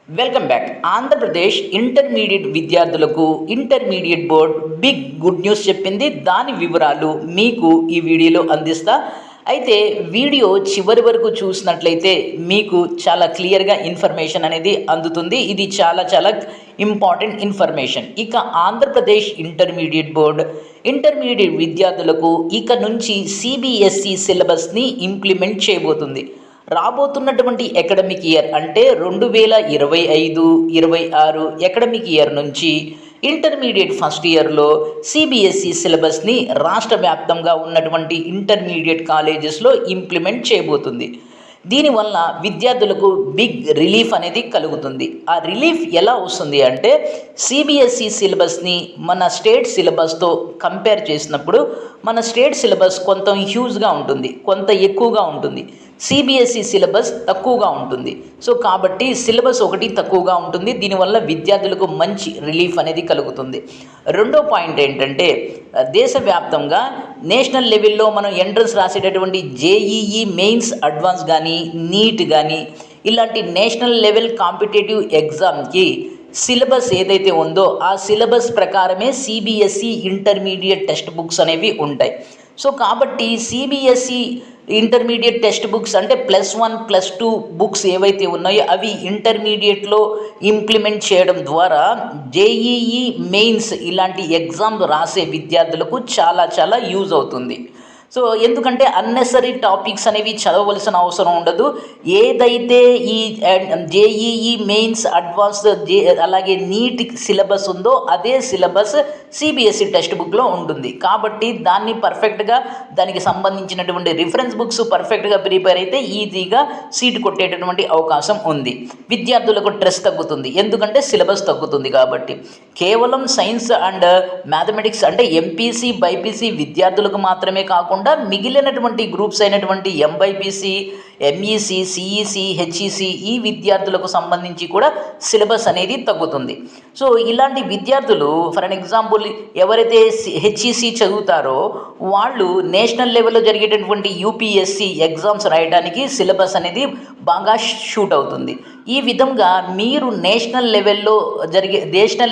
Welcome back. Andhra Pradesh intermediate విద్యార్థులకు intermediate board big good news చెప్పింది. దాని వివరాలు మీకు ఈ వీడియోలో అందిస్తా. అయితే వీడియో చివరి వరకు చూసినట్లయితే మీకు చాలా క్లియర్గా ఇన్ఫర్మేషన్ అనేది అందుతుంది. ఇది చాలా చాలా ఇంపార్టెంట్ ఇన్ఫర్మేషన్. ఇక ఆంధ్రప్రదేశ్ ఇంటర్మీడియట్ బోర్డ్ ఇంటర్మీడియట్ విద్యార్థులకు ఇక నుంచి సిబిఎస్ఈ సిలబస్ని ఇంప్లిమెంట్ చేయబోతుంది. రాబోతున్నటువంటి అకాడమిక్ ఇయర్ అంటే 2025-26 అకాడమిక్ ఇయర్ నుంచి ఇంటర్మీడియట్ ఫస్ట్ ఇయర్లో సిబిఎస్ఈ సిలబస్ని రాష్ట్ర వ్యాప్తంగా ఉన్నటువంటి ఇంటర్మీడియట్ కాలేజెస్లో ఇంప్లిమెంట్ చేయబోతుంది. దీనివల్ల విద్యార్థులకు బిగ్ రిలీఫ్ అనేది కలుగుతుంది. ఆ రిలీఫ్ ఎలా వస్తుంది అంటే సిబిఎస్ఈ సిలబస్ని మన స్టేట్ సిలబస్తో కంపేర్ చేసినప్పుడు మన స్టేట్ సిలబస్ కొంత హ్యూజ్గా ఉంటుంది, కొంత ఎక్కువగా ఉంటుంది. సిబిఎస్ఈ సిలబస్ తక్కువగా ఉంటుంది. సో కాబట్టి సిలబస్ ఒకటి తక్కువగా ఉంటుంది. దీనివల్ల విద్యార్థులకు మంచి రిలీఫ్ అనేది కలుగుతుంది. రెండో పాయింట్ ఏంటంటే దేశవ్యాప్తంగా నేషనల్ లెవెల్లో మనం ఎంట్రన్స్ రాసేటటువంటి జేఈఈ మెయిన్స్ అడ్వాన్స్ కానీ నీట్ కానీ ఇలాంటి నేషనల్ లెవెల్ కాంపిటేటివ్ ఎగ్జామ్కి సిలబస్ ఏదైతే ఉందో ఆ సిలబస్ ప్రకారమే సిబిఎస్ఈ ఇంటర్మీడియట్ టెక్స్ట్ బుక్స్ అనేవి ఉంటాయి. సో కాబట్టి సిబిఎస్ఈ ఇంటర్మీడియట్ టెక్స్ట్ బుక్స్ అంటే +1, +2 బుక్స్ ఏవైతే ఉన్నాయో అవి ఇంటర్మీడియట్లో ఇంప్లిమెంట్ చేయడం ద్వారా జేఈఈ మెయిన్స్ ఇలాంటి ఎగ్జామ్ రాసే విద్యార్థులకు చాలా చాలా యూజ్ అవుతుంది. సో ఎందుకంటే అన్నెసరీ టాపిక్స్ అనేవి చదవవలసిన అవసరం ఉండదు. ఏదైతే ఈ జేఈఈ మెయిన్స్ అడ్వాన్స్డ్ అలాగే నీట్ సిలబస్ ఉందో అదే సిలబస్ సిబిఎస్ఈ టెక్స్ట్ బుక్లో ఉంటుంది. కాబట్టి దాన్ని పర్ఫెక్ట్గా దానికి సంబంధించినటువంటి రిఫరెన్స్ బుక్స్ పర్ఫెక్ట్గా ప్రిపేర్ అయితే ఈజీగా సీట్ కొట్టేటటువంటి అవకాశం ఉంది. విద్యార్థులకు స్ట్రెస్ తగ్గుతుంది, ఎందుకంటే సిలబస్ తగ్గుతుంది. కాబట్టి కేవలం సైన్స్ అండ్ మ్యాథమెటిక్స్ అంటే ఎంపీసీ బైపీసీ విద్యార్థులకు మాత్రమే కాకుండా మిగిలినటువంటి గ్రూప్స్ అయినటువంటి ఎంబైపీసీ, ఎంఈసీ, సిఈసీ, హెచ్ఈసీ ఈ విద్యార్థులకు సంబంధించి కూడా సిలబస్ అనేది తగ్గుతుంది. సో ఇలాంటి విద్యార్థులు ఫర్ అన్ ఎగ్జాంపుల్ ఎవరైతే హెచ్ఈసీ చదువుతారో వాళ్ళు నేషనల్ లెవెల్లో జరిగేటటువంటి యూపీఎస్సీ ఎగ్జామ్స్ రాయడానికి సిలబస్ అనేది బాగా షూట్ అవుతుంది. ఈ విధంగా మీరు నేషనల్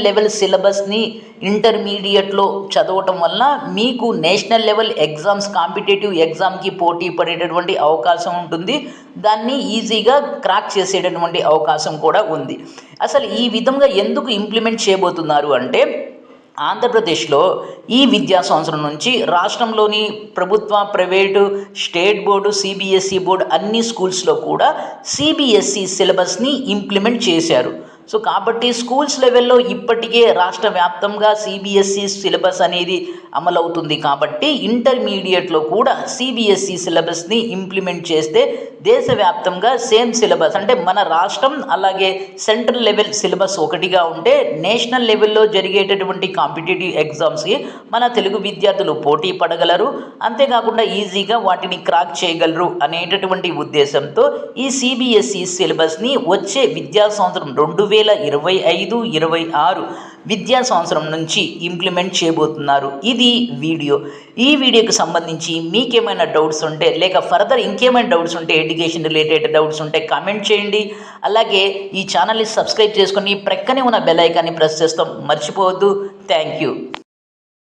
లెవెల్ సిలబస్ని ఇంటర్మీడియట్లో చదవటం వల్ల మీకు నేషనల్ లెవెల్ ఎగ్జామ్స్ కాంపిటేటివ్ ఎగ్జామ్కి పోటీ పడేటటువంటి అవకాశం ఉంటుంది. దాన్ని ఈజీగా క్రాక్ చేసేటటువంటి అవకాశం కూడా ఉంది. అసలు ఈ విధంగా ఎందుకు ఇంప్లిమెంట్ చేయబోతున్నారు అంటే ఆంధ్రప్రదేశ్లో ఈ విద్యా సంవత్సరం నుంచి రాష్ట్రంలోని ప్రభుత్వ, private, state board, CBSE board అన్ని స్కూల్స్లో కూడా సిబిఎస్ఈ సిలబస్ని ఇంప్లిమెంట్ చేశారు. సో కాబట్టి స్కూల్స్ లెవెల్లో ఇప్పటికే రాష్ట్ర వ్యాప్తంగా సిబిఎస్ఈ సిలబస్ అనేది అమలవుతుంది. కాబట్టి ఇంటర్మీడియట్లో కూడా సిబిఎస్ఈ సిలబస్ని ఇంప్లిమెంట్ చేస్తే దేశవ్యాప్తంగా సేమ్ సిలబస్ అంటే మన రాష్ట్రం అలాగే సెంట్రల్ లెవెల్ సిలబస్ ఒకటిగా ఉంటే నేషనల్ లెవెల్లో జరిగేటటువంటి కాంపిటేటివ్ ఎగ్జామ్స్కి మన తెలుగు విద్యార్థులు పోటీ పడగలరు. అంతేకాకుండా ఈజీగా వాటిని క్రాక్ చేయగలరు అనేటటువంటి ఉద్దేశంతో ఈ సిబిఎస్ఈ సిలబస్ని వచ్చే విద్యా సంవత్సరం 2025-26 విద్యా సంవత్సరం నుంచి ఇంప్లిమెంట్ చేయబోతున్నారు. ఇది వీడియో. ఈ వీడియోకి సంబంధించి మీకేమైనా డౌట్స్ ఉంటే లేక ఫర్దర్ ఇంకేమైనా డౌట్స్ ఉంటే ఎడ్యుకేషన్ రిలేటెడ్ డౌట్స్ ఉంటే కామెంట్ చేయండి. అలాగే ఈ ఛానల్ని సబ్స్క్రైబ్ చేసుకొని ప్రక్కనే ఉన్న బెల్ ఐకాన్ని ప్రెస్ చేస్తాం మర్చిపోవద్దు. Thank you.